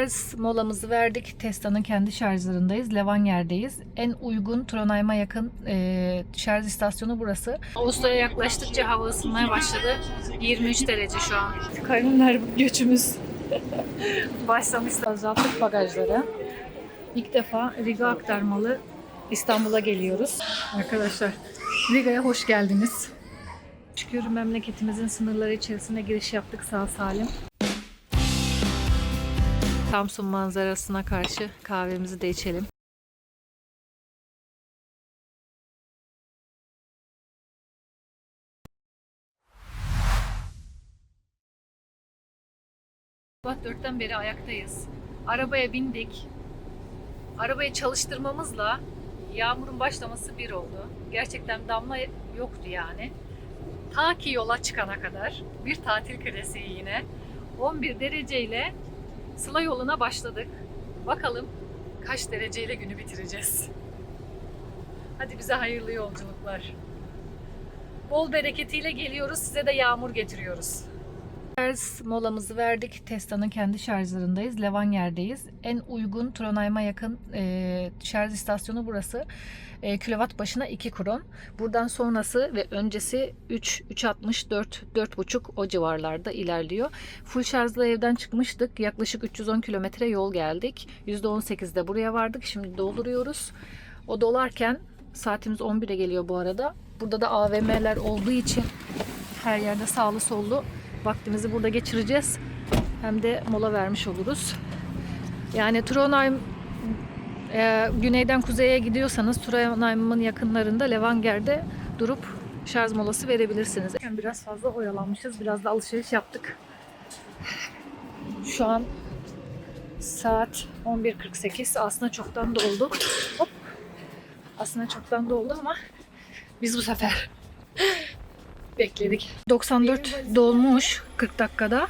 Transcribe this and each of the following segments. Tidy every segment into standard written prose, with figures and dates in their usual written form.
Şarj molamızı verdik. Tesla'nın kendi şarjlarındayız. Levanger'deyiz. En uygun Trondheim'a yakın şarj istasyonu burası. Ağustos'a yaklaştıkça hava ısınmaya başladı. 23 derece şu an. Karınlar göçümüz başlamış. Azalttık bagajları. İlk defa Riga aktarmalı İstanbul'a geliyoruz. Arkadaşlar Riga'ya hoş geldiniz. Şükür memleketimizin sınırları içerisine giriş yaptık sağ salim. Samsun manzarasına karşı kahvemizi de içelim. Sabah 4'ten beri ayaktayız. Arabaya bindik. Arabayı çalıştırmamızla yağmurun başlaması bir oldu. Gerçekten damla yoktu yani. Ta ki yola çıkana kadar bir tatil klasiği yine. 11 dereceyle Sıla yoluna başladık. Bakalım kaç dereceyle günü bitireceğiz. Hadi bize hayırlı yolculuklar. Bol bereketiyle geliyoruz. Size de yağmur getiriyoruz. Şarj molamızı verdik. Tesla'nın kendi şarjlarındayız. Levanger'deyiz. En uygun Trondheim'a yakın şarj istasyonu burası. Kilowatt başına 2 kron. Buradan sonrası ve öncesi 3.60, 4.5 o civarlarda ilerliyor. Full şarjla evden çıkmıştık. Yaklaşık 310 kilometre yol geldik. %18'de buraya vardık. Şimdi dolduruyoruz. O dolarken saatimiz 11'e geliyor bu arada. Burada da AVM'ler olduğu için her yerde sağlı sollu vaktimizi burada geçireceğiz. Hem de mola vermiş oluruz. Yani Trondheim güneyden kuzeye gidiyorsanız Trondheim'ın yakınlarında Levanger'de durup şarj molası verebilirsiniz. Yani biraz fazla oyalanmışız. Biraz da alışveriş yaptık. Şu an saat 11.48. Aslında çoktan doldu. Hop. Aslında çoktan doldu ama biz bu sefer bekledik. 94 dolmuş 40 dakikada.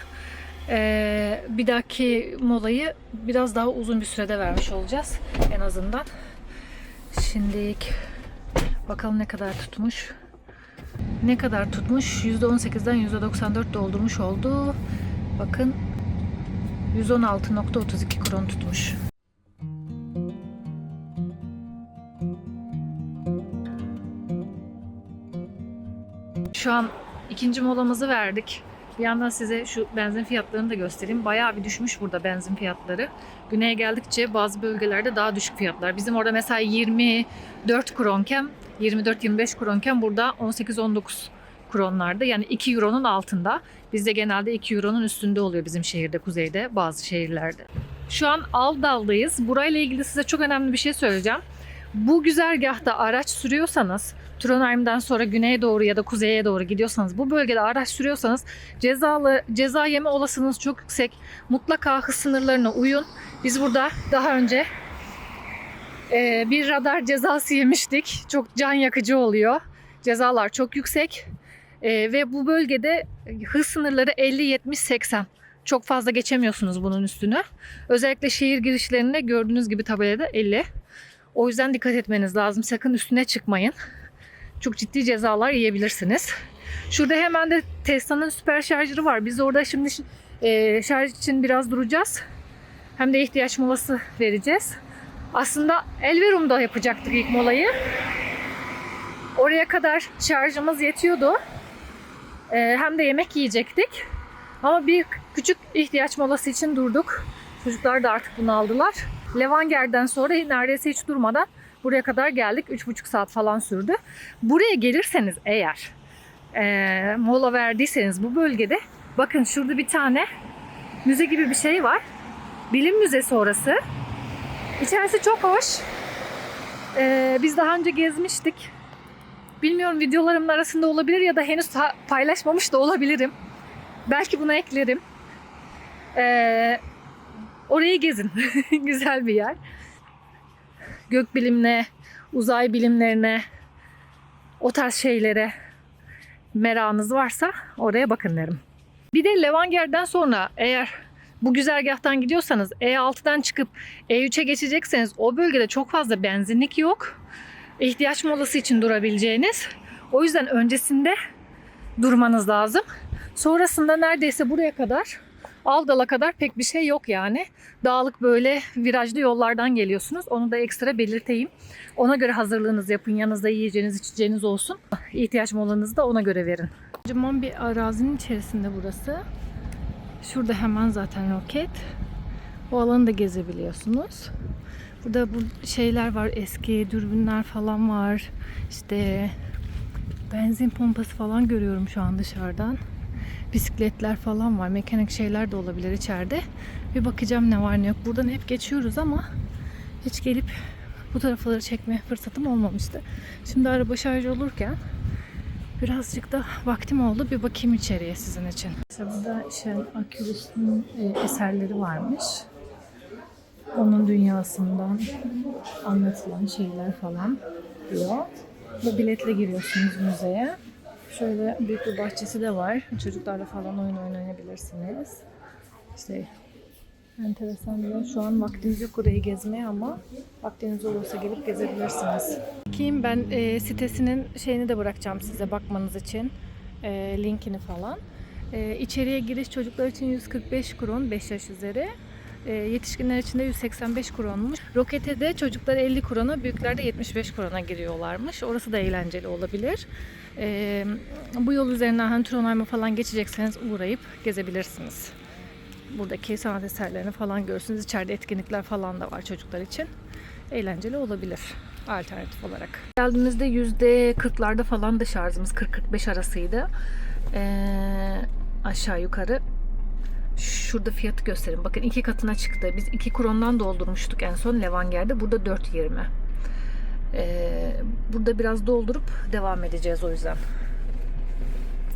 Bir dahaki molayı biraz daha uzun bir sürede vermiş olacağız en azından. Şimdilik bakalım ne kadar tutmuş. Ne kadar tutmuş? %18'den %94 doldurmuş oldu. Bakın 116.32 kron tutmuş. Şu an ikinci molamızı verdik. Bir yandan size şu benzin fiyatlarını da göstereyim. Bayağı bir düşmüş burada benzin fiyatları. Güneye geldikçe bazı bölgelerde daha düşük fiyatlar. Bizim orada mesela 24 kronken, 24-25 kronken burada 18-19 kronlarda. Yani 2 euronun altında. Bizde genelde 2 euronun üstünde oluyor bizim şehirde, kuzeyde, bazı şehirlerde. Şu an Aldal'dayız. Burayla ilgili size çok önemli bir şey söyleyeceğim. Bu güzergahta araç sürüyorsanız, Trondheim'den sonra güneye doğru ya da kuzeye doğru gidiyorsanız, bu bölgede araç sürüyorsanız ceza yeme olasılığınız çok yüksek. Mutlaka hız sınırlarına uyun. Biz burada daha önce bir radar cezası yemiştik. Çok can yakıcı oluyor. Cezalar çok yüksek. Ve bu bölgede hız sınırları 50, 70, 80. Çok fazla geçemiyorsunuz bunun üstünü. Özellikle şehir girişlerinde gördüğünüz gibi tabelada 50. O yüzden dikkat etmeniz lazım. Sakın üstüne çıkmayın. Çok ciddi cezalar yiyebilirsiniz. Şurada hemen de Tesla'nın süper şarjları var. Biz orada şimdi şarj için biraz duracağız. Hem de ihtiyaç molası vereceğiz. Aslında Elverum'da yapacaktık ilk molayı. Oraya kadar şarjımız yetiyordu. Hem de yemek yiyecektik. Ama bir küçük ihtiyaç molası için durduk. Çocuklar da artık bunu aldılar. Levanger'den sonra neredeyse hiç durmadan buraya kadar geldik. 3,5 saat falan sürdü. Buraya gelirseniz eğer mola verdiyseniz bu bölgede, bakın şurada bir tane müze gibi bir şey var. Bilim müzesi orası. İçerisi çok hoş. Biz daha önce gezmiştik. Bilmiyorum, videolarımın arasında olabilir ya da henüz paylaşmamış da olabilirim. Belki buna eklerim. Orayı gezin. Güzel bir yer. Gökbilimine, uzay bilimlerine, o tarz şeylere merakınız varsa oraya bakın derim. Bir de Levanger'den sonra eğer bu güzergahtan gidiyorsanız E6'dan çıkıp E3'e geçecekseniz o bölgede çok fazla benzinlik yok. İhtiyaç molası için durabileceğiniz. O yüzden öncesinde durmanız lazım. Sonrasında neredeyse buraya kadar Algal'a kadar pek bir şey yok yani. Dağlık böyle virajlı yollardan geliyorsunuz. Onu da ekstra belirteyim. Ona göre hazırlığınızı yapın. Yanınızda yiyeceğiniz, içeceğiniz olsun. İhtiyaç molanızı da ona göre verin. Kocaman bir arazinin içerisinde burası. Şurada hemen zaten roket. O alanı da gezebiliyorsunuz. Burada bu şeyler var, eski dürbünler falan var. İşte benzin pompası falan görüyorum şu an dışarıdan. Bisikletler falan var. Mekanik şeyler de olabilir içeride. Bir bakacağım ne var ne yok. Buradan hep geçiyoruz ama hiç gelip bu tarafları çekme fırsatım olmamıştı. Şimdi araba şarj olurken birazcık da vaktim oldu. Bir bakayım içeriye sizin için. Mesela burada Shell Accuris'in eserleri varmış. Onun dünyasından anlatılan şeyler falan diyor. Bu biletle giriyorsunuz müzeye. Şöyle büyük bir bahçesi de var. Çocuklarla falan oyun oynayabilirsiniz. İşte enteresan bir yer. Şu an vaktiniz yok orayı gezmeye ama vaktiniz olursa gelip gezebilirsiniz. Bakayım ben sitesinin şeyini de bırakacağım size bakmanız için. Linkini falan. İçeriye giriş çocuklar için 145 kron 5 yaş üzeri. Yetişkinler için de 185 kronmuş. Rokete de çocuklar 50 krona, büyükler de 75 krona giriyorlarmış. Orası da eğlenceli olabilir. Bu yol üzerinden hani Trondheim'a falan geçecekseniz uğrayıp gezebilirsiniz. Buradaki sanat eserlerini falan görürsünüz. İçeride etkinlikler falan da var çocuklar için. Eğlenceli olabilir alternatif olarak. Geldiğimizde %40'larda falan da şarjımız 40-45 arasıydı. Aşağı yukarı. Şurada fiyatı göstereyim. Bakın 2 katına çıktı. Biz 2 krondan doldurmuştuk en son Levanger'de. Burada 4.20. Burada biraz doldurup devam edeceğiz o yüzden.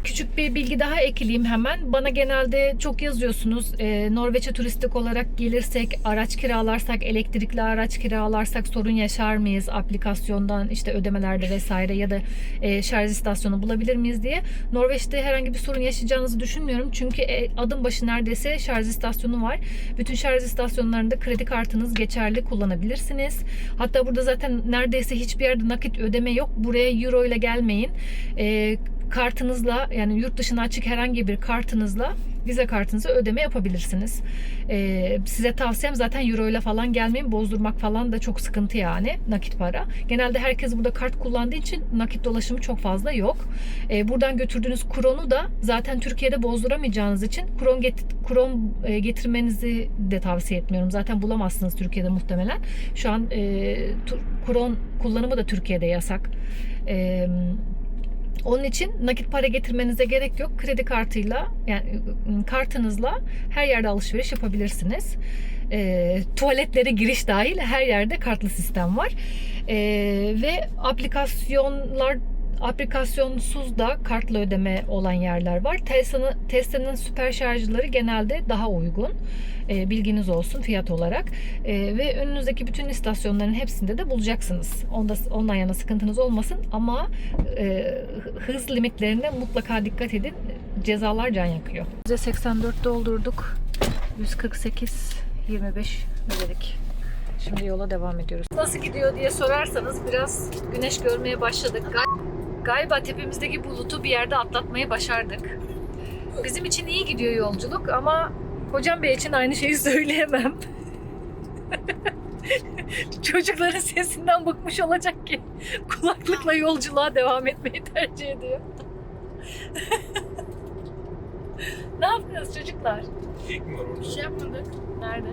Küçük bir bilgi daha ekleyeyim hemen. Bana genelde çok yazıyorsunuz. Norveç'e turistik olarak gelirsek, araç kiralarsak, elektrikli araç kiralarsak sorun yaşar mıyız? Aplikasyondan işte ödemelerde vesaire ya da şarj istasyonu bulabilir miyiz diye. Norveç'te herhangi bir sorun yaşayacağınızı düşünmüyorum. Çünkü adım başı neredeyse şarj istasyonu var. Bütün şarj istasyonlarında kredi kartınız geçerli kullanabilirsiniz. Hatta burada zaten neredeyse hiçbir yerde nakit ödeme yok. Buraya euro ile gelmeyin. Kartınızla yani yurt dışına açık herhangi bir kartınızla vize kartınıza ödeme yapabilirsiniz. Size tavsiyem zaten euro ile falan gelmeyin. Bozdurmak falan da çok sıkıntı yani nakit para. Genelde herkes burada kart kullandığı için nakit dolaşımı çok fazla yok. Buradan götürdüğünüz kronu da zaten Türkiye'de bozduramayacağınız için kron getirmenizi de tavsiye etmiyorum. Zaten bulamazsınız Türkiye'de muhtemelen. Şu an kron kullanımı da Türkiye'de yasak. Onun için nakit para getirmenize gerek yok. Kredi kartıyla yani kartınızla her yerde alışveriş yapabilirsiniz. Tuvaletlere giriş dahil her yerde kartlı sistem var. Ve aplikasyonsuz da kartla ödeme olan yerler var. Tesla'nın süper şarjları genelde daha uygun. Bilginiz olsun fiyat olarak. Ve önünüzdeki bütün istasyonların hepsinde de bulacaksınız. Ondan yana sıkıntınız olmasın ama hız limitlerine mutlaka dikkat edin. Cezalar can yakıyor. %84 doldurduk. 148.25 ödedik. Şimdi yola devam ediyoruz. Nasıl gidiyor diye sorarsanız biraz güneş görmeye başladık. Galiba tepemizdeki bulutu bir yerde atlatmayı başardık. Bizim için iyi gidiyor yolculuk ama Hocam Bey için aynı şeyi söyleyemem. Çocukların sesinden bıkmış olacak ki kulaklıkla yolculuğa devam etmeyi tercih ediyor. Ne yaptınız çocuklar? Geyik mi var orada? Bir şey yapmadık. Nerede?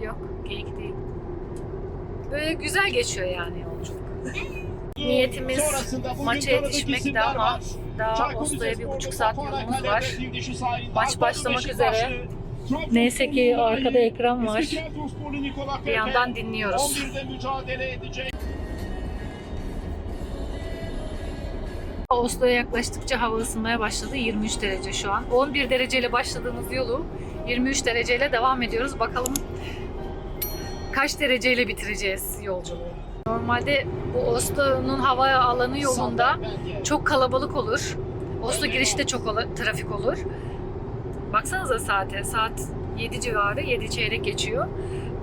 Yok, geyik değil. Böyle güzel geçiyor yani yolculuk. Niyetimiz maça yetişmekti ama daha Oslo'ya 1,5 saat yolumuz var. Maç başlamak üzere. Neyse ki arkada ekran var. Bir yandan dinliyoruz. Oslo'ya yaklaştıkça hava ısınmaya başladı. 23 derece şu an. 11 dereceyle başladığımız yolu 23 dereceyle devam ediyoruz. Bakalım kaç dereceyle bitireceğiz yolculuğu. Normalde bu Oslo'nun hava alanı yolunda çok kalabalık olur. Oslo girişte çok trafik olur. Baksanıza saate. Saat 7 civarı, 7 çeyrek geçiyor.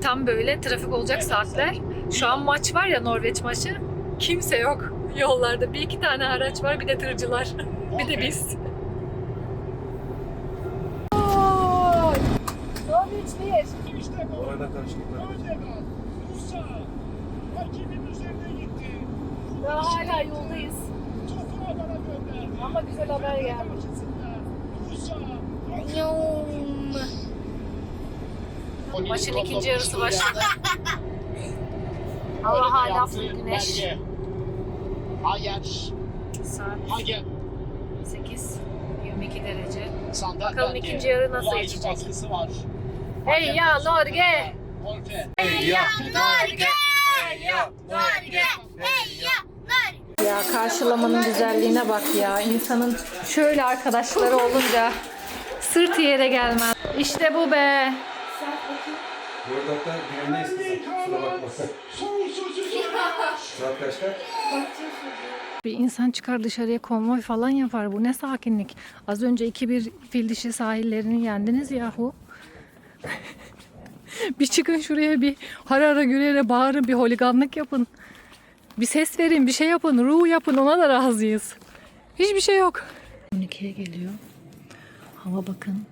Tam böyle trafik olacak saatler. Şu an maç var ya, Norveç maçı. Kimse yok yollarda. Bir iki tane araç var, bir de tırcılar. Bir de biz. Havayla karışıklıklar gidecek. Daha hala yoldayız. Ama güzel haber geldi. Maçın ikinci yarısı başladı. Hava hala full güneş. Saat 8:22 derece. Bakalım ikinci yarı nasıl geçecek. Hey ya Norge! Hey ya! Norge! Hey ya! Norge! Hey ya! Ya karşılamanın güzelliğine bak ya. İnsanın şöyle arkadaşları olunca sırt yere gelmez. İşte bu be. 4 dakika güvendeyiz. Kusura bakma. Saat kaçta? Bir insan çıkar dışarıya konvoy falan yapar. Bu ne sakinlik. Az önce 2-1 Fildişi sahillerini yendiniz yahu. Bir çıkın şuraya, bir harara gürere bağırın, bir holiganlık yapın. Bir ses verin, bir şey yapın, ruh yapın, ona da razıyız. Hiçbir şey yok. 12'ye geliyor. Hava bakın.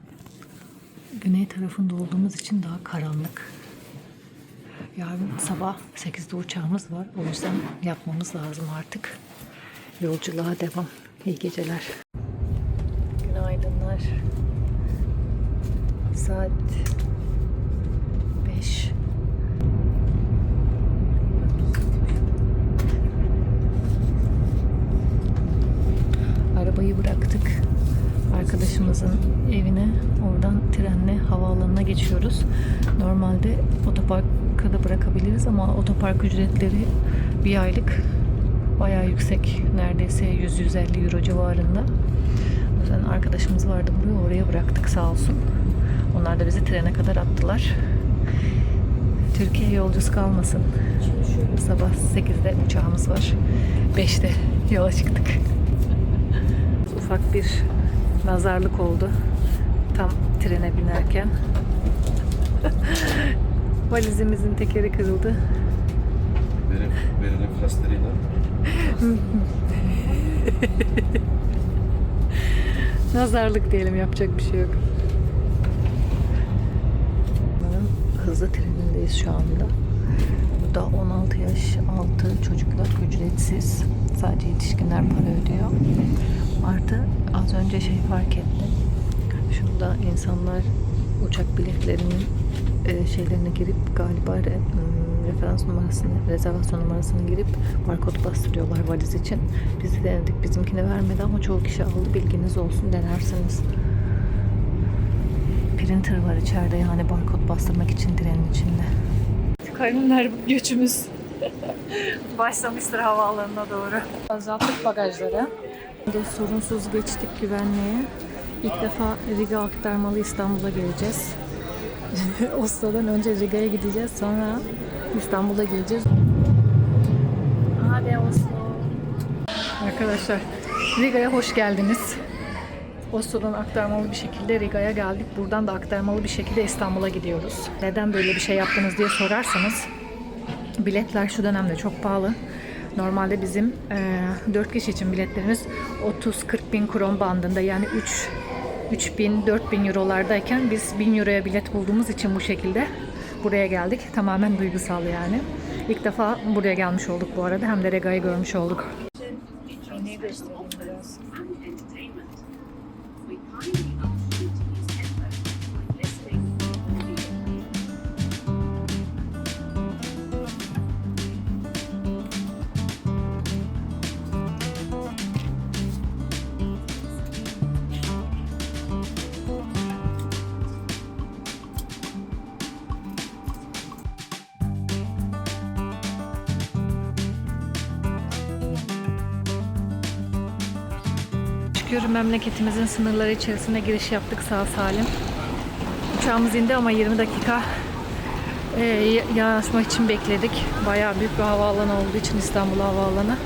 Güney tarafında olduğumuz için daha karanlık. Yarın sabah 8'de uçağımız var. O yüzden yapmamız lazım artık. Yolculuğa devam. İyi geceler. Günaydınlar. Saat 5. Arabayı bıraktık. Arkadaşımızın evine, oradan trenle havaalanına geçiyoruz. Normalde otoparka da bırakabiliriz ama otopark ücretleri bir aylık bayağı yüksek. Neredeyse 100-150 euro civarında. O yüzden arkadaşımız vardı buraya, oraya bıraktık sağ olsun. Onlar da bizi trene kadar attılar. Türkiye yolcusu kalmasın. Sabah 8'de uçağımız var. 5'te yola çıktık. Ufak bir nazarlık oldu. Tam trene binerken. Valizimizin tekeri kırıldı. Benim plasterıyla. Nazarlık diyelim, yapacak bir şey yok. Hızlı trenindeyiz şu anda. Burada 16 yaş altı çocuklar ücretsiz. Sadece yetişkinler para ödüyor. Artı az önce fark ettim. Şurada insanlar uçak biletlerinin şeylerine girip galiba referans numarasını, rezervasyon numarasını girip barkod bastırıyorlar valiz için. Biz de denedik. Bizimkini vermedi ama çoğu kişi aldı. Bilginiz olsun, denersiniz. Printer var içeride, yani barkod bastırmak için trenin içinde. Karınlar göçümüz başlamıştır havaalanına doğru. Azalttık bagajları. Sorunsuz geçtik güvenliğe. İlk defa Riga aktarmalı İstanbul'a geleceğiz. Oslo'dan önce Riga'ya gideceğiz, sonra İstanbul'a geleceğiz. Hadi Oslo. Arkadaşlar, Riga'ya hoş geldiniz. Oslo'dan aktarmalı bir şekilde Riga'ya geldik. Buradan da aktarmalı bir şekilde İstanbul'a gidiyoruz. Neden böyle bir şey yaptınız diye sorarsanız, biletler şu dönemde çok pahalı. Normalde bizim 4 kişi için biletlerimiz 30-40 bin kron bandında, yani 3.000-4.000 eurolardayken biz 1000 euroya bilet bulduğumuz için bu şekilde buraya geldik. Tamamen duygusal yani. İlk defa buraya gelmiş olduk bu arada. Hem de Riga'yı görmüş olduk. Neyi göstereyim biraz. Şükür memleketimizin sınırları içerisine giriş yaptık sağ salim. Uçağımız indi ama 20 dakika yanaşmak için bekledik. Bayağı büyük bir havaalanı olduğu için İstanbul Havaalanı.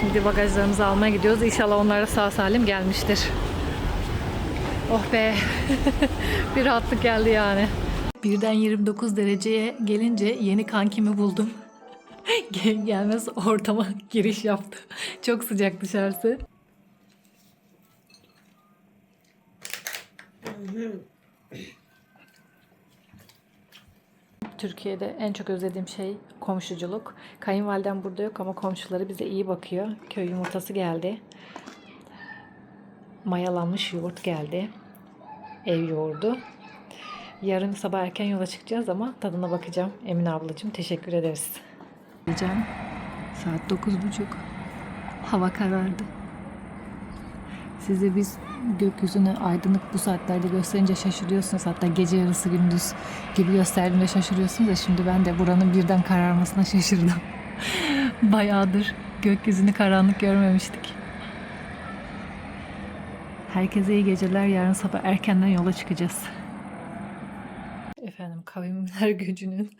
Şimdi bagajlarımızı almaya gidiyoruz. İnşallah onlar da sağ salim gelmiştir. Oh be! Bir rahatlık geldi yani. Birden 29 dereceye gelince yeni kankimi buldum. Gelmez ortama giriş yaptı. Çok sıcak dışarısı. Türkiye'de en çok özlediğim şey komşuculuk. Kayınvalidem burada yok ama komşuları bize iyi bakıyor. Köy yumurtası geldi. Mayalanmış yoğurt geldi. Ev yoğurdu. Yarın sabah erken yola çıkacağız ama tadına bakacağım. Emine ablacığım teşekkür ederiz. Saat 9:30. Hava karardı. Size biz gökyüzünü aydınlık bu saatlerde gösterince şaşırıyorsunuz. Hatta gece yarısı gündüz gibi gösterdiğimde şaşırıyorsunuz da şimdi ben de buranın birden kararmasına şaşırdım. Bayağıdır gökyüzünü karanlık görmemiştik. Herkese iyi geceler. Yarın sabah erkenden yola çıkacağız. Efendim Kavimler Gücü'nün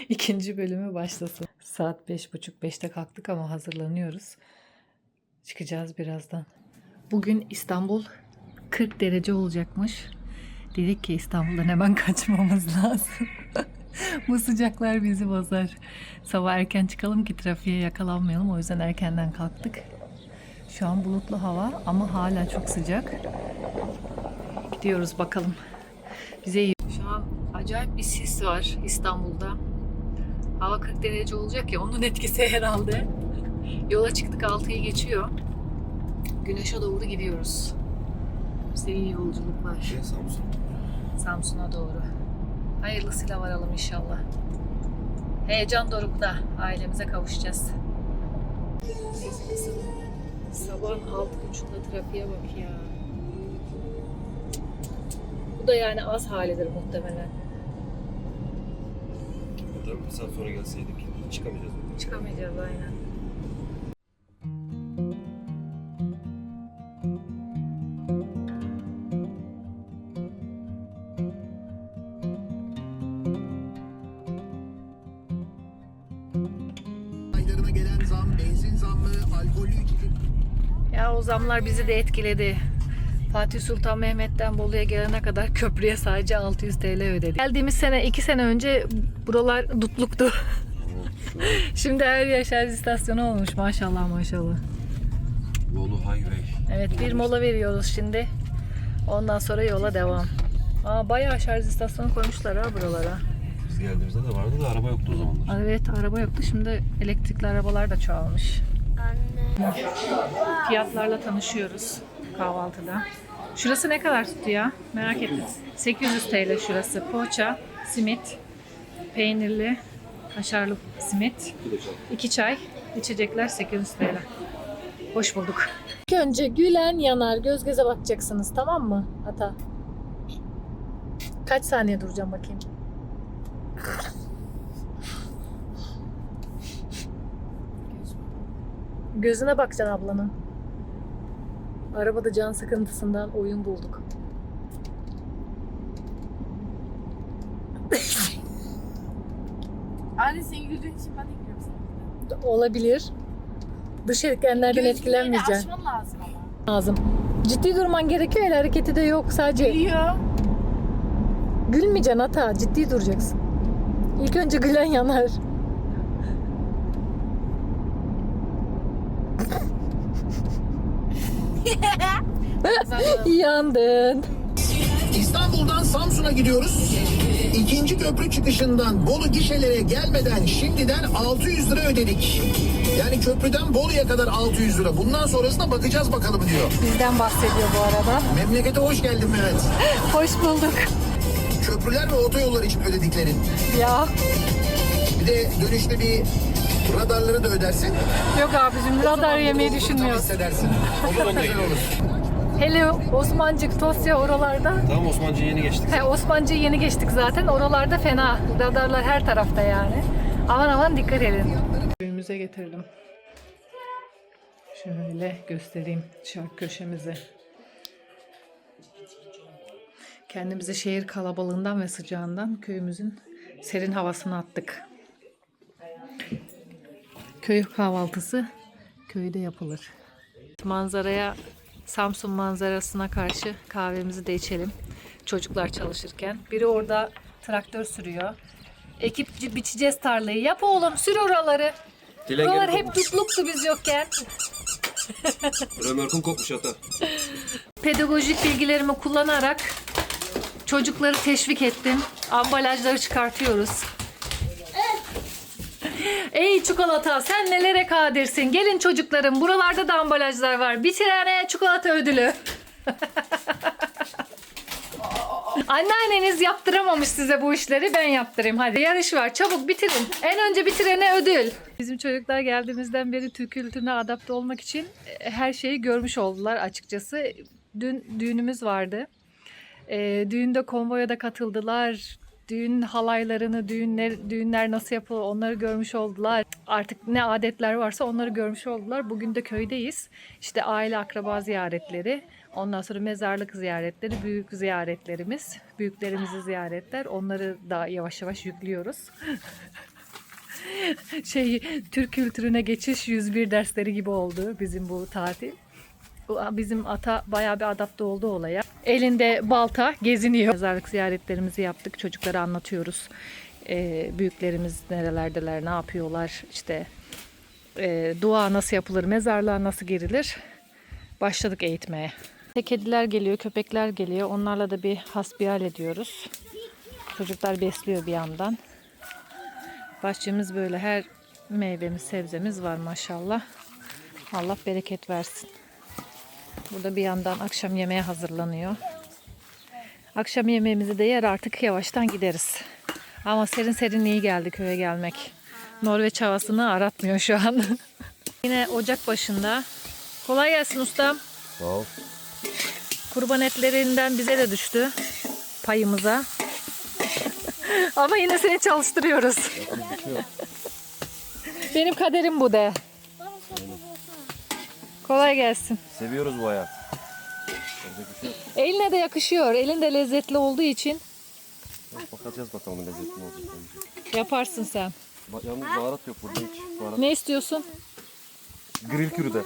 ikinci bölümü başlasın. Saat 5:30-5'te kalktık ama hazırlanıyoruz. Çıkacağız birazdan. Bugün İstanbul 40 derece olacakmış. Dedik ki İstanbul'dan hemen kaçmamız lazım. Bu sıcaklar bizi bozar. Sabah erken çıkalım ki trafiğe yakalanmayalım. O yüzden erkenden kalktık. Şu an bulutlu hava ama hala çok sıcak. Gidiyoruz bakalım. Bize iyi. Şu an acayip bir sis var İstanbul'da. Hava 40 derece olacak ya, onun etkisi herhalde. Yola çıktık, 6'yı geçiyor. Güneşe doğru gidiyoruz. Bize iyi yolculuklar. Samsun. Samsun'a doğru. Hayırlısıyla varalım inşallah. Heyecan dorukta. Ailemize kavuşacağız. Sabahın 6:30'da trafiğe bak ya. Bu da yani az halidir muhtemelen. Tabii bir saat sonra gelseydik çıkamayacağız. Çıkamayacağız aynen. Aylarına gelen zam, benzin zammı, alkollü içki. Ya o zamlar bizi de etkiledi. Fatih Sultan Mehmet'ten Bolu'ya gelene kadar köprüye sadece 600 TL ödedik. Geldiğimiz sene 2 sene önce buralar dutluktu. Şimdi her yer şarj istasyonu olmuş maşallah maşallah. Bolu Highway. Evet bir mola veriyoruz şimdi. Ondan sonra yola devam. Bayağı şarj istasyonu koymuşlar ha buralara. Biz geldiğimizde de vardı da araba yoktu o zamanlar. Evet araba yoktu, şimdi elektrikli arabalar da çoğalmış. Fiyatlarla tanışıyoruz kahvaltıda. Şurası ne kadar tuttu ya? Merak ettim. 800 TL şurası. Poğaça, simit, peynirli, kaşarlı simit, 2 çay, içecekler 800 TL. Hoş bulduk. İlk önce gülen yanar, göz göze bakacaksınız, tamam mı Ata? Kaç saniye duracağım bakayım. Gözüne bakacaksın ablanın. Arabada can sıkıntısından oyun bulduk. Anne senin güldüğün için ben de gülüyorum senin. Olabilir. Dış etkenlerden etkilenmeyeceksin. Açman lazım ama. Lazım. Ciddi durman gerekiyor, el hareketi de yok sadece. Gülüyor. Gülmeyeceksin Ata, ciddi duracaksın. İlk önce gülen yanar. Yandın. İstanbul'dan Samsun'a gidiyoruz. İkinci köprü çıkışından Bolu gişelere gelmeden şimdiden 600 lira ödedik. Yani köprüden Bolu'ya kadar 600 lira. Bundan sonrasına bakacağız bakalım diyor. Bizden bahsediyor bu arada. Memlekete hoş geldin Mehmet. Hoş bulduk. Köprüler ve otoyollar için ödediklerin. Ya. Bir de dönüşte bir radarları da ödersin. Yok abicim, radar yemeyi Tam düşünmüyoruz. hissedersin. O zaman güzel olur. Hele Osmancık, Tosya oralarda. Tamam Osmancı'ya yeni geçtik. Osmancı'yı yeni geçtik zaten. Oralarda fena. Radarlar her tarafta yani. Aman aman dikkat edin. Köyümüze getirdim. Şöyle göstereyim şark köşemizi. Kendimizi şehir kalabalığından ve sıcağından köyümüzün serin havasına attık. Köy kahvaltısı köyde yapılır. Manzaraya, Samsun manzarasına karşı kahvemizi de içelim. Çocuklar çalışırken. Biri orada traktör sürüyor. Ekip biçeceğiz tarlayı. Yap oğlum, sür oraları. Buralar hep tutluktu biz yokken. Römorkun kopmuş ata. Pedagojik bilgilerimi kullanarak çocukları teşvik ettim. Ambalajları çıkartıyoruz. Ey çikolata, sen nelere kadirsin? Gelin çocuklarım, buralarda da ambalajlar var. Bir tane çikolata ödülü. Anneanneniz yaptıramamış size bu işleri, ben yaptırayım. Hadi yarış var, çabuk bitirin. En önce bitirene ödül. Bizim çocuklar geldiğimizden beri Türk kültürüne adapte olmak için her şeyi görmüş oldular açıkçası. Dün düğünümüz vardı. Düğünde konvoya da katıldılar. Düğün halaylarını, düğünler nasıl yapılır onları görmüş oldular. Artık ne adetler varsa onları görmüş oldular. Bugün de köydeyiz. İşte aile akraba ziyaretleri, ondan sonra mezarlık ziyaretleri, büyük ziyaretlerimiz, büyüklerimizi ziyaretler. Onları da yavaş yavaş yüklüyoruz. Türk kültürüne geçiş 101 dersleri gibi oldu bizim bu tatil. Bizim ata bayağı bir adapte oldu olaya. Elinde balta geziniyor. Mezarlık ziyaretlerimizi yaptık. Çocuklara anlatıyoruz. Büyüklerimiz nerelerdeler, ne yapıyorlar. İşte dua nasıl yapılır, mezarlığa nasıl girilir. Başladık eğitmeye. Kediler geliyor, köpekler geliyor. Onlarla da bir hasbihal ediyoruz. Çocuklar besliyor bir yandan. Bahçemiz böyle, her meyvemiz, sebzemiz var maşallah. Allah bereket versin. Burada bir yandan akşam yemeğe hazırlanıyor. Akşam yemeğimizi de yer, artık yavaştan gideriz. Ama serin serin iyi geldi köye gelmek. Norveç havasını aratmıyor şu an. Yine ocak başında. Kolay gelsin ustam. Sağ ol. Kurban etlerinden bize de düştü payımıza. Ama yine seni çalıştırıyoruz. Benim kaderim bu de. Kolay gelsin. Seviyoruz bu hayatı. Eline de yakışıyor. Elin de lezzetli olduğu için Bakacağız bakalım lezzetli mi olacak. yaparsın sen. Yalnız baharat yok burada hiç. Baharat. Ne istiyorsun? Grill kürüde.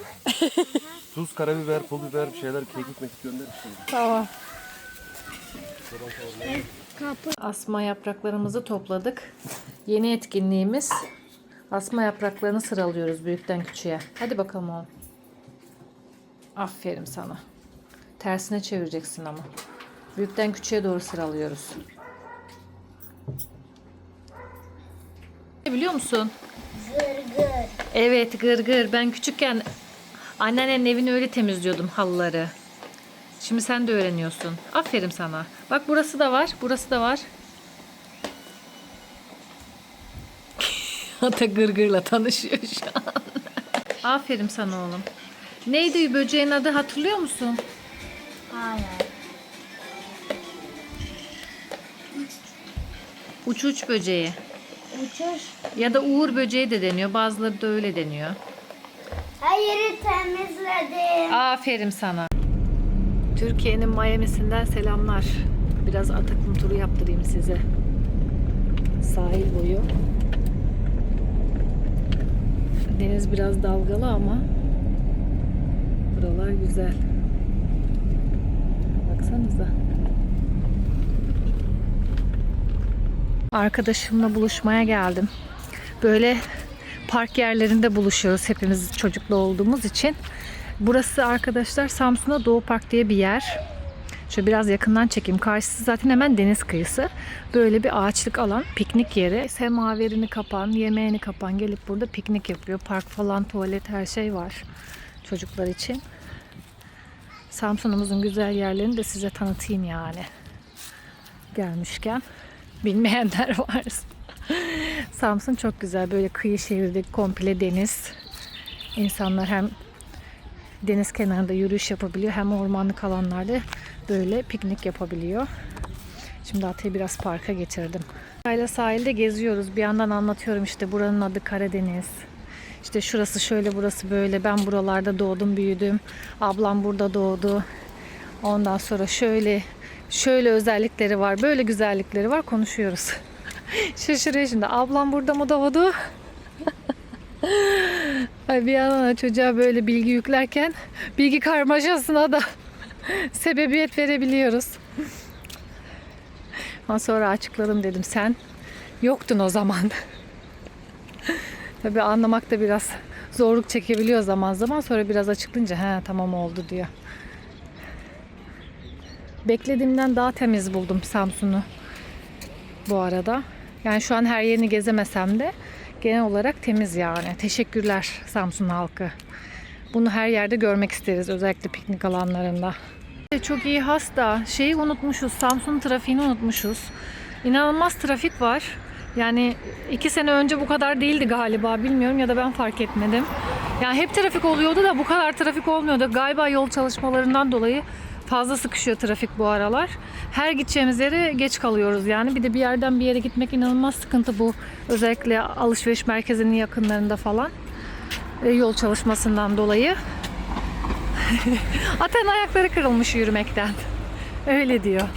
Tuz, karabiber, pul biber bir şeyler, kekik mekik gönder işte. Tamam. Asma yapraklarımızı topladık. Yeni etkinliğimiz, asma yapraklarını sıralıyoruz büyükten küçüğe. Hadi bakalım oğlum. Aferin sana. Tersine çevireceksin ama. Büyükten küçüğe doğru sıralıyoruz. Biliyor musun? Gırgır. Evet, gırgır. Ben küçükken anneannenin evini öyle temizliyordum, halıları. Şimdi sen de öğreniyorsun. Aferin sana. Bak burası da var, burası da var. Ata gırgırla tanışıyor şu an. Aferin sana oğlum. Neydi böceğin adı, hatırlıyor musun? Hayır. Uç böceği. Uçuş. Ya da uğur böceği de deniyor. Bazıları da öyle deniyor. Her yeri temizledim. Aferin sana. Türkiye'nin Miami'sinden selamlar. Biraz Atakum turu yaptırayım size. Sahil boyu. Deniz biraz dalgalı ama buralar güzel. Baksanıza. Arkadaşımla buluşmaya geldim. Böyle park yerlerinde buluşuyoruz hepimiz çocuklu olduğumuz için. Burası arkadaşlar Samsun'da Doğu Park diye bir yer. Şöyle biraz yakından çekeyim. Karşısı zaten hemen deniz kıyısı. Böyle bir ağaçlık alan, piknik yeri. Semaverini kapan, yemeğini kapan gelip burada piknik yapıyor. Park falan, tuvalet, her şey var çocuklar için. Samsun'umuzun güzel yerlerini de size tanıtayım yani. Gelmişken bilmeyenler varsa. Samsun çok güzel. Böyle kıyı şehirde komple deniz. İnsanlar hem deniz kenarında yürüyüş yapabiliyor hem ormanlık alanlarda böyle piknik yapabiliyor. Şimdi Atay'ı biraz parka getirdim. Atay'la sahilde geziyoruz. Bir yandan anlatıyorum, işte buranın adı Karadeniz. İşte şurası şöyle, burası böyle. Ben buralarda doğdum, büyüdüm. Ablam burada doğdu. Ondan sonra şöyle özellikleri var, böyle güzellikleri var, konuşuyoruz. Şaşırıyor şimdi. Ablam burada mı doğdu? Bir yandan çocuğa böyle bilgi yüklerken bilgi karmaşasına da sebebiyet verebiliyoruz. Ama sonra açıkladım, dedim sen yoktun o zaman. Tabii anlamakta biraz zorluk çekebiliyor zaman zaman. Sonra biraz açıklayınca he tamam oldu diyor. Beklediğimden daha temiz buldum Samsun'u bu arada. Yani şu an her yerini gezemesem de genel olarak temiz yani. Teşekkürler Samsun halkı. Bunu her yerde görmek isteriz, özellikle piknik alanlarında. Çok iyi hasta. Şeyi unutmuşuz, Samsun trafiğini unutmuşuz. İnanılmaz trafik var. Yani 2 sene önce bu kadar değildi galiba, bilmiyorum ya da ben fark etmedim. Yani hep trafik oluyordu da bu kadar trafik olmuyordu. Galiba yol çalışmalarından dolayı fazla sıkışıyor trafik bu aralar. Her gideceğimiz yere geç kalıyoruz yani. Bir de bir yerden bir yere gitmek inanılmaz sıkıntı bu. Özellikle alışveriş merkezinin yakınlarında falan. Yol çalışmasından dolayı. Atın ayakları kırılmış yürümekten. Öyle diyor.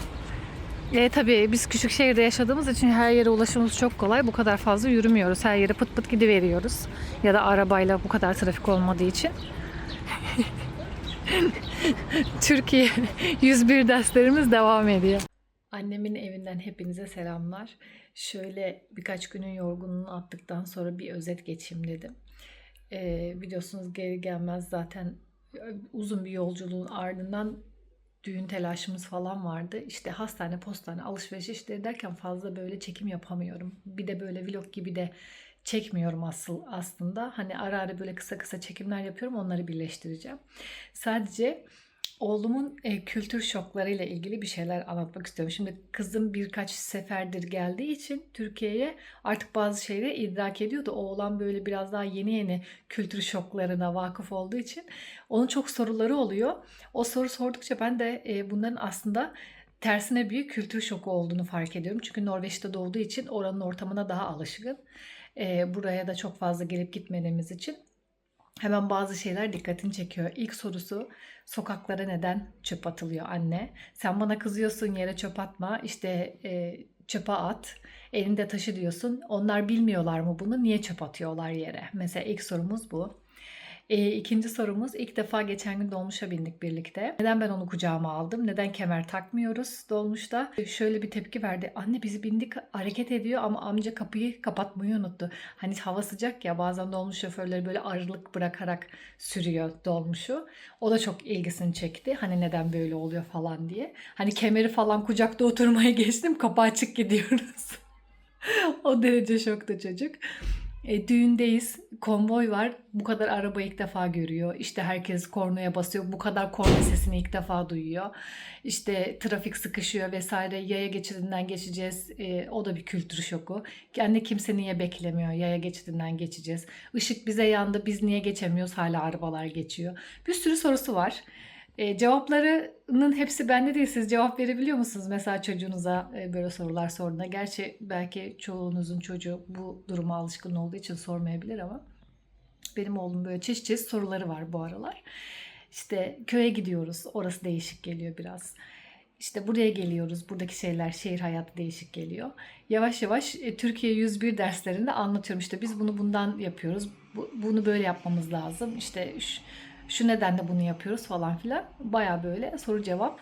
Tabii biz küçük şehirde yaşadığımız için her yere ulaşımımız çok kolay. Bu kadar fazla yürümüyoruz. Her yere pıt pıt gidiveriyoruz. Ya da arabayla bu kadar trafik olmadığı için. Türkiye 101 derslerimiz devam ediyor. Annemin evinden hepinize selamlar. Şöyle birkaç günün yorgunluğunu attıktan sonra bir özet geçeyim dedim. Biliyorsunuz geri gelmez zaten uzun bir yolculuğun ardından düğün telaşımız falan vardı. İşte hastane, postane, alışveriş işleri derken fazla böyle çekim yapamıyorum. Bir de böyle vlog gibi de çekmiyorum aslında. Hani ara ara böyle kısa kısa çekimler yapıyorum. Onları birleştireceğim. Sadece oğlumun kültür şoklarıyla ilgili bir şeyler anlatmak istiyorum. Şimdi kızım birkaç seferdir geldiği için Türkiye'ye artık bazı şeyleri idrak ediyordu. Oğlan böyle biraz daha yeni yeni kültür şoklarına vakıf olduğu için onun çok soruları oluyor. O soru sordukça ben de bunların aslında tersine bir kültür şoku olduğunu fark ediyorum. Çünkü Norveç'te doğduğu için oranın ortamına daha alışkın. Buraya da çok fazla gelip gitmediğimiz için hemen bazı şeyler dikkatini çekiyor. İlk sorusu, sokaklara neden çöp atılıyor anne? Sen bana kızıyorsun, yere çöp atma, işte çöpe at, elinde taşı diyorsun. Onlar bilmiyorlar mı bunu? Niye çöp atıyorlar yere? Mesela ilk sorumuz bu. İkinci sorumuz, ilk defa geçen gün dolmuşa bindik birlikte. Neden ben onu kucağıma aldım? Neden kemer takmıyoruz dolmuşta? Şöyle bir tepki verdi. Anne bizi bindik, hareket ediyor ama amca kapıyı kapatmayı unuttu. Hani hava sıcak ya, bazen dolmuş şoförleri böyle aralık bırakarak sürüyor dolmuşu. O da çok ilgisini çekti. Hani neden böyle oluyor falan diye. Hani kemeri falan kucakta oturmaya geçtim, kapı açık gidiyoruz. O derece şokta çocuk. Düğündeyiz, konvoy var. Bu kadar araba ilk defa görüyor. İşte herkes kornaya basıyor. Bu kadar korna sesini ilk defa duyuyor. İşte trafik sıkışıyor vesaire. Yaya geçidinden geçeceğiz. O da bir kültür şoku. Yani kimse niye beklemiyor? Yaya geçidinden geçeceğiz. Işık bize yandı. Biz niye geçemiyoruz? Hala arabalar geçiyor. Bir sürü sorusu var. Cevaplarının hepsi bende değil. Siz cevap verebiliyor musunuz? Mesela çocuğunuza böyle sorular sorduğunda. Gerçi belki çoğunuzun çocuğu bu duruma alışkın olduğu için sormayabilir ama benim oğlum böyle çeşit çeşit soruları var bu aralar. İşte köye gidiyoruz. Orası değişik geliyor biraz. İşte buraya geliyoruz. Buradaki şeyler, şehir hayatı değişik geliyor. Yavaş yavaş Türkiye 101 derslerinde anlatıyorum. İşte biz bunu bundan yapıyoruz. Bunu böyle yapmamız lazım. İşte şu nedenle bunu yapıyoruz falan filan. Baya böyle soru cevap.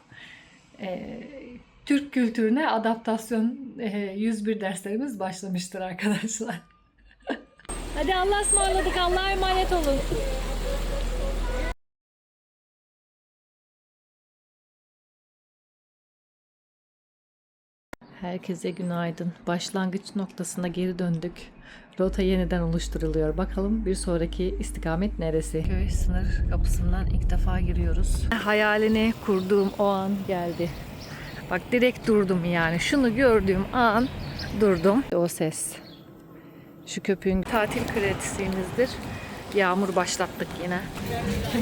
Türk kültürüne adaptasyon 101 derslerimiz başlamıştır arkadaşlar. Hadi Allah'a ısmarladık. Allah'a emanet olun. Herkese günaydın. Başlangıç noktasına geri döndük. Rota yeniden oluşturuluyor. Bakalım bir sonraki istikamet neresi? Köy sınır kapısından ilk defa giriyoruz. Hayalini kurduğum o an geldi. Bak direkt durdum yani. Şunu gördüğüm an durdum. O ses. Şu köpüğün tatil kredisimizdir. Yağmur başlattık yine.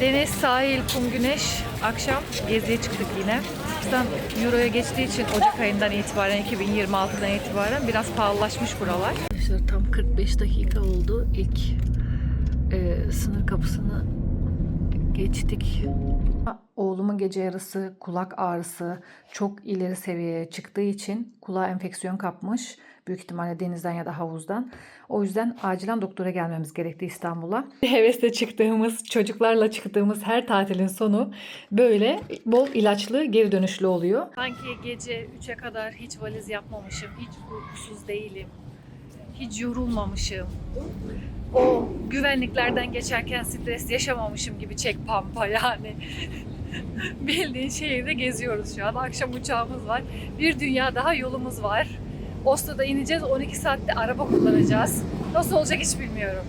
Deniz, sahil, kum, güneş. Akşam geziye çıktık yine. Zaten Euro'ya geçtiği için Ocak ayından itibaren, 2026'dan itibaren biraz pahalılaşmış buralar. Arkadaşlar tam 45 dakika oldu. İlk sınır kapısını geçtik. Oğlumun gece yarısı kulak ağrısı çok ileri seviyeye çıktığı için kulağa enfeksiyon kapmış. Büyük ihtimalle denizden ya da havuzdan. O yüzden acilen doktora gelmemiz gerekti İstanbul'a. Hevesle çıktığımız, çocuklarla çıktığımız her tatilin sonu böyle bol ilaçlı, geri dönüşlü oluyor. Sanki gece 3'e kadar hiç valiz yapmamışım, hiç uykusuz değilim, hiç yorulmamışım. O güvenliklerden geçerken stres yaşamamışım gibi çek pampa yani. Bildiğin şehirde geziyoruz şu an. Akşam uçağımız var. Bir dünya daha yolumuz var. Oslo'da ineceğiz. 12 saatte araba kullanacağız. Nasıl olacak hiç bilmiyorum.